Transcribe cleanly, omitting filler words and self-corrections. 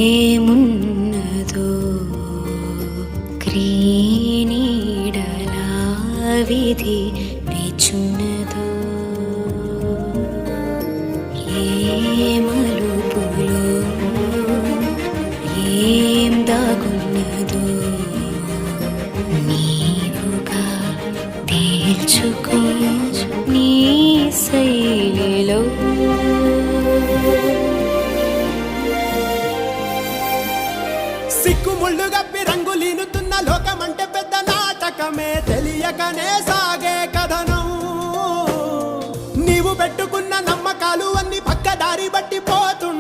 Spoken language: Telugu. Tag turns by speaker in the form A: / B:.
A: ఏమున్నదో క్రీనీడలా విధి వేచున్నదో ఏ మలుపులో ఏం దాగున్నదో నీవుగా తేల్చుకో నీ శైలిలో.
B: సిక్కుముళ్ళు గప్పి రంగులీనుతున్న లోకమంటే పెద్ద నాటకమే తెలియకనే సాగే కథనం. నీవు పెట్టుకున్న నమ్మకాలు అన్ని పక్కదారి బట్టి పోతు